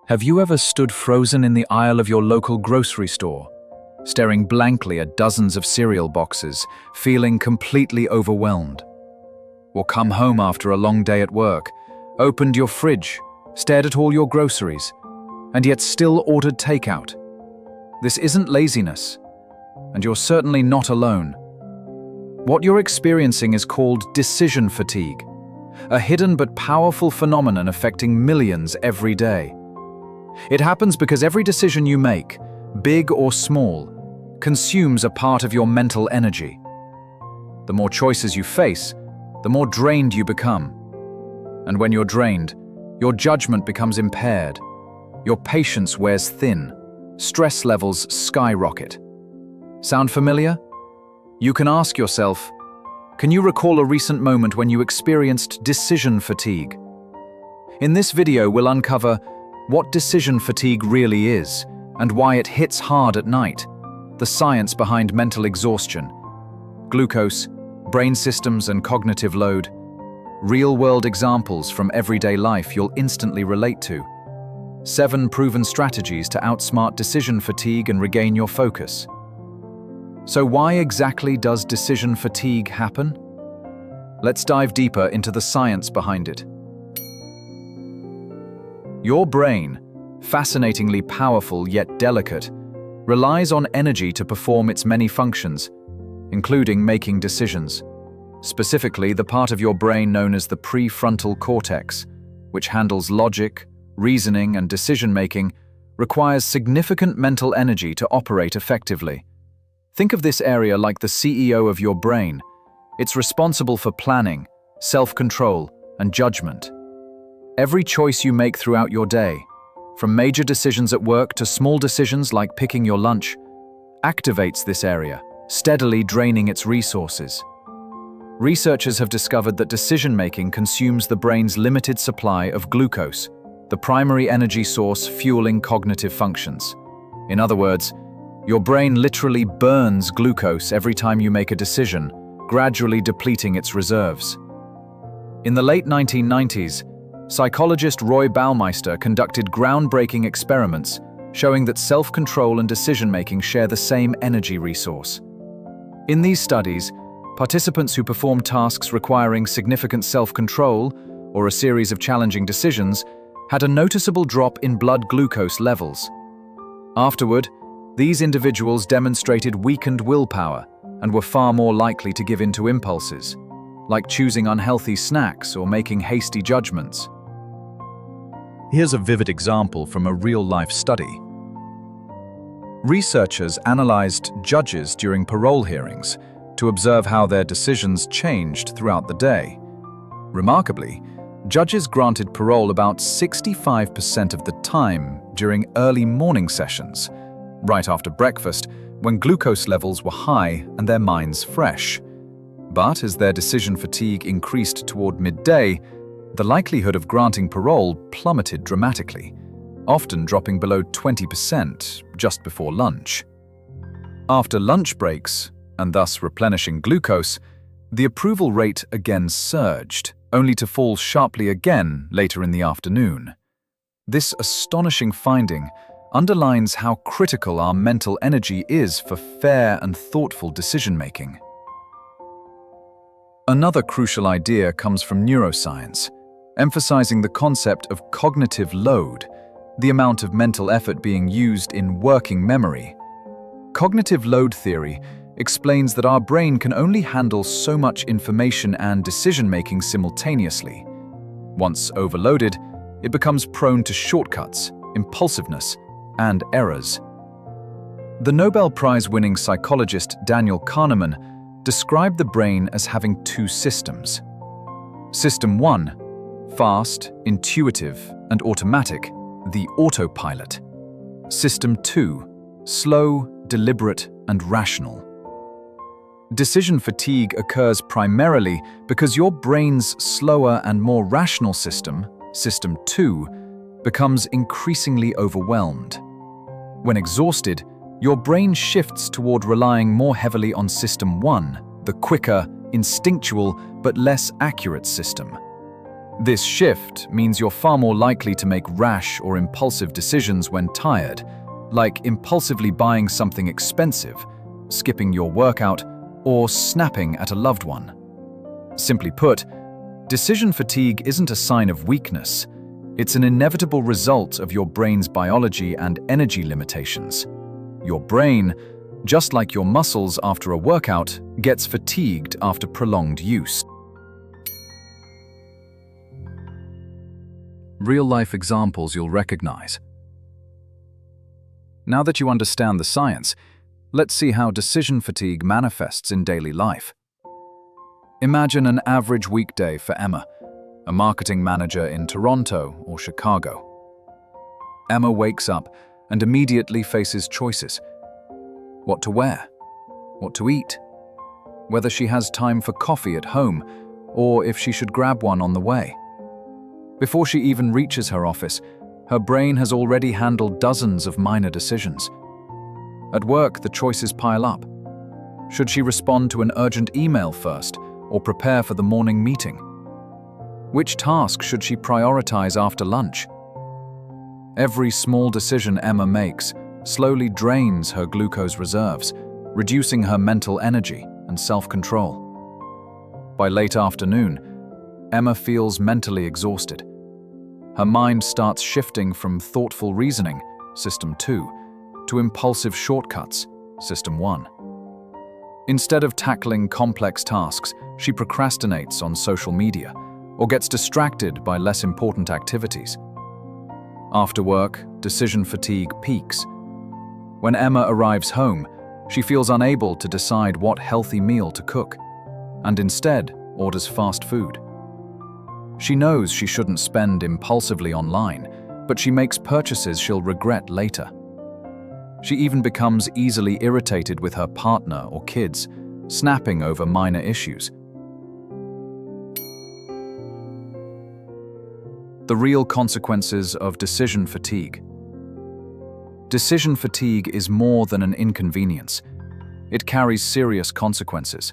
Have you ever stood frozen in the aisle of your local grocery store, staring blankly at dozens of cereal boxes, feeling completely overwhelmed? Or come home after a long day at work, opened your fridge, stared at all your groceries, and yet still ordered takeout? This isn't laziness, and you're certainly not alone. What you're experiencing is called decision fatigue, a hidden but powerful phenomenon affecting millions every day. It happens because every decision you make, big or small, consumes a part of your mental energy. The more choices you face, the more drained you become. And when you're drained, your judgment becomes impaired. Your patience wears thin. Stress levels skyrocket. Sound familiar? You can ask yourself, can you recall a recent moment when you experienced decision fatigue? In this video, we'll uncover what decision fatigue really is and why it hits hard at night, the science behind mental exhaustion, glucose, brain systems, and cognitive load, real-world examples from everyday life you'll instantly relate to, 7 proven strategies to outsmart decision fatigue and regain your focus. So why exactly does decision fatigue happen? Let's dive deeper into the science behind it. Your brain, fascinatingly powerful yet delicate, relies on energy to perform its many functions, including making decisions. Specifically, the part of your brain known as the prefrontal cortex, which handles logic, reasoning, and decision-making, requires significant mental energy to operate effectively. Think of this area like the CEO of your brain. It's responsible for planning, self-control, and judgment. Every choice you make throughout your day, from major decisions at work to small decisions like picking your lunch, activates this area, steadily draining its resources. Researchers have discovered that decision-making consumes the brain's limited supply of glucose, the primary energy source fueling cognitive functions. In other words, your brain literally burns glucose every time you make a decision, gradually depleting its reserves. In the late 1990s, psychologist Roy Baumeister conducted groundbreaking experiments showing that self-control and decision-making share the same energy resource. In these studies, participants who performed tasks requiring significant self-control or a series of challenging decisions had a noticeable drop in blood glucose levels. Afterward, these individuals demonstrated weakened willpower and were far more likely to give in to impulses, like choosing unhealthy snacks or making hasty judgments. Here's a vivid example from a real-life study. Researchers analyzed judges during parole hearings to observe how their decisions changed throughout the day. Remarkably, judges granted parole about 65% of the time during early morning sessions, right after breakfast, when glucose levels were high and their minds fresh. But as their decision fatigue increased toward midday, the likelihood of granting parole plummeted dramatically, often dropping below 20% just before lunch. After lunch breaks, and thus replenishing glucose, the approval rate again surged, only to fall sharply again later in the afternoon. This astonishing finding underlines how critical our mental energy is for fair and thoughtful decision-making. Another crucial idea comes from neuroscience, emphasizing the concept of cognitive load, the amount of mental effort being used in working memory. Cognitive load theory explains that our brain can only handle so much information and decision-making simultaneously. Once overloaded, it becomes prone to shortcuts, impulsiveness, and errors. The Nobel Prize-winning psychologist Daniel Kahneman described the brain as having 2 systems. System 1, fast, intuitive, and automatic, the autopilot. System 2, slow, deliberate, and rational. Decision fatigue occurs primarily because your brain's slower and more rational system, System 2, becomes increasingly overwhelmed. When exhausted, your brain shifts toward relying more heavily on System 1, the quicker, instinctual, but less accurate system. This shift means you're far more likely to make rash or impulsive decisions when tired, like impulsively buying something expensive, skipping your workout, or snapping at a loved one. Simply put, decision fatigue isn't a sign of weakness. It's an inevitable result of your brain's biology and energy limitations. Your brain, just like your muscles after a workout, gets fatigued after prolonged use. Real-life examples you'll recognize. Now that you understand the science, let's see how decision fatigue manifests in daily life. Imagine an average weekday for Emma, a marketing manager in Toronto or Chicago. Emma wakes up and immediately faces choices. What to wear, what to eat, whether she has time for coffee at home, or if she should grab one on the way. Before she even reaches her office, her brain has already handled dozens of minor decisions. At work, the choices pile up. Should she respond to an urgent email first, or prepare for the morning meeting? Which task should she prioritize after lunch? Every small decision Emma makes slowly drains her glucose reserves, reducing her mental energy and self-control. By late afternoon, Emma feels mentally exhausted. Her mind starts shifting from thoughtful reasoning, System 2, to impulsive shortcuts, System 1. Instead of tackling complex tasks, she procrastinates on social media or gets distracted by less important activities. After work, decision fatigue peaks. When Emma arrives home, she feels unable to decide what healthy meal to cook, and instead orders fast food. She knows she shouldn't spend impulsively online, but she makes purchases she'll regret later. She even becomes easily irritated with her partner or kids, snapping over minor issues. The real consequences of decision fatigue. Decision fatigue is more than an inconvenience. It carries serious consequences.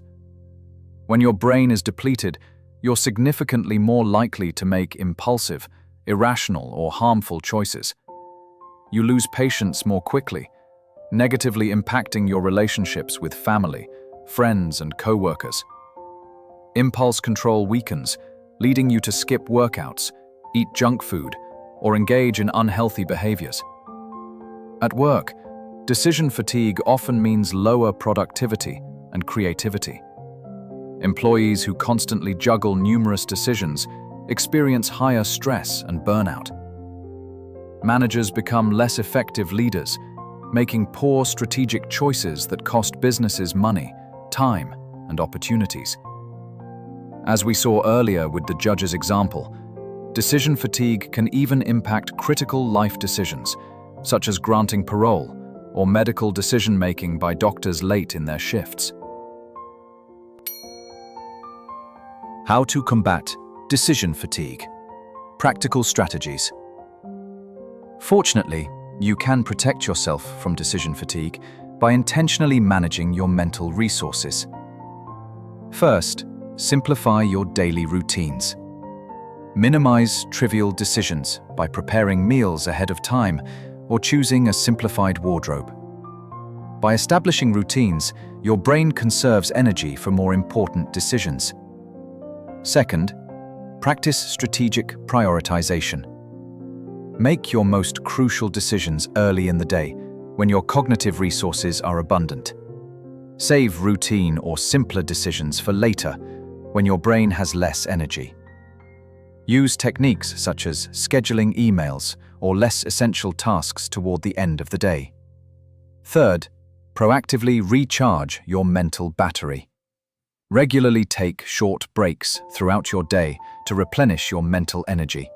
When your brain is depleted, you're significantly more likely to make impulsive, irrational, or harmful choices. You lose patience more quickly, negatively impacting your relationships with family, friends, and co-workers. Impulse control weakens, leading you to skip workouts, eat junk food, or engage in unhealthy behaviors. At work, decision fatigue often means lower productivity and creativity. Employees who constantly juggle numerous decisions experience higher stress and burnout. Managers become less effective leaders, making poor strategic choices that cost businesses money, time, and opportunities. As we saw earlier with the judge's example, decision fatigue can even impact critical life decisions, such as granting parole or medical decision-making by doctors late in their shifts. How to combat decision fatigue. Practical strategies. Fortunately, you can protect yourself from decision fatigue by intentionally managing your mental resources. First, simplify your daily routines. Minimize trivial decisions by preparing meals ahead of time or choosing a simplified wardrobe. By establishing routines, your brain conserves energy for more important decisions. Second, practice strategic prioritization. Make your most crucial decisions early in the day, when your cognitive resources are abundant. Save routine or simpler decisions for later, when your brain has less energy. Use techniques such as scheduling emails or less essential tasks toward the end of the day. Third, proactively recharge your mental battery. Regularly take short breaks throughout your day to replenish your mental energy.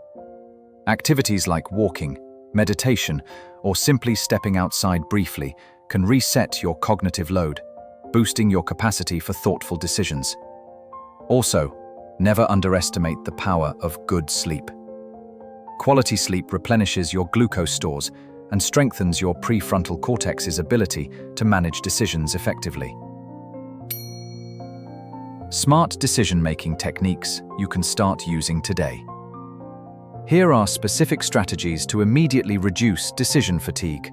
Activities like walking, meditation, or simply stepping outside briefly can reset your cognitive load, boosting your capacity for thoughtful decisions. Also, never underestimate the power of good sleep. Quality sleep replenishes your glucose stores and strengthens your prefrontal cortex's ability to manage decisions effectively. Smart decision-making techniques you can start using today. Here are specific strategies to immediately reduce decision fatigue.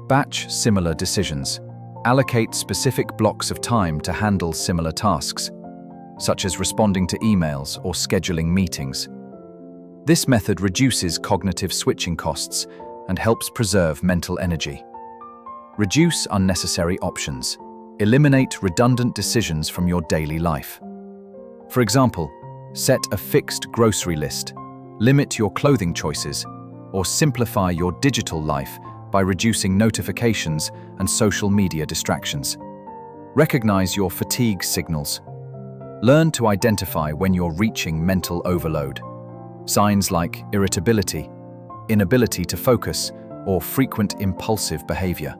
Batch similar decisions. Allocate specific blocks of time to handle similar tasks, such as responding to emails or scheduling meetings. This method reduces cognitive switching costs and helps preserve mental energy. Reduce unnecessary options. Eliminate redundant decisions from your daily life. For example, set a fixed grocery list, limit your clothing choices, or simplify your digital life by reducing notifications and social media distractions. Recognize your fatigue signals. Learn to identify when you're reaching mental overload. Signs like irritability, inability to focus, or frequent impulsive behavior.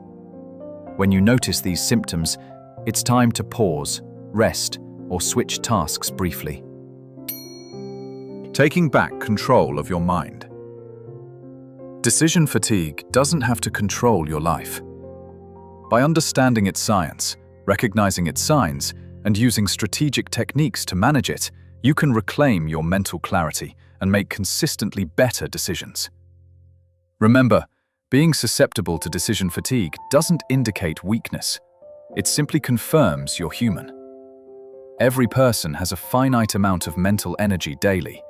When you notice these symptoms, it's time to pause, rest, or switch tasks briefly. Taking back control of your mind. Decision fatigue doesn't have to control your life. By understanding its science, recognizing its signs, and using strategic techniques to manage it, you can reclaim your mental clarity and make consistently better decisions. Remember, being susceptible to decision fatigue doesn't indicate weakness. It simply confirms you're human. Every person has a finite amount of mental energy daily.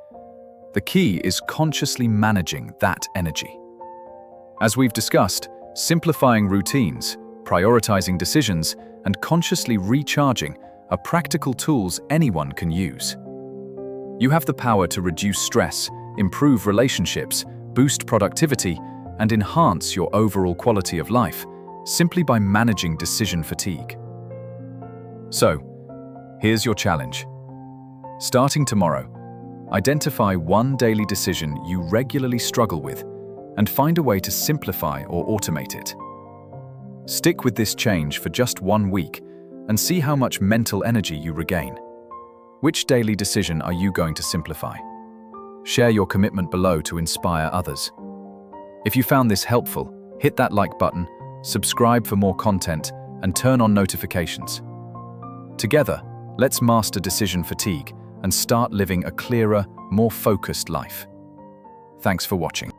The key is consciously managing that energy. As we've discussed, simplifying routines, prioritizing decisions, and consciously recharging are practical tools anyone can use. You have the power to reduce stress, improve relationships, boost productivity, and enhance your overall quality of life simply by managing decision fatigue. So, here's your challenge. Starting tomorrow, identify one daily decision you regularly struggle with and find a way to simplify or automate it. Stick with this change for just 1 week and see how much mental energy you regain. Which daily decision are you going to simplify? Share your commitment below to inspire others. If you found this helpful, hit that like button, subscribe for more content, and turn on notifications. Together, let's master decision fatigue and start living a clearer, more focused life. Thanks for watching.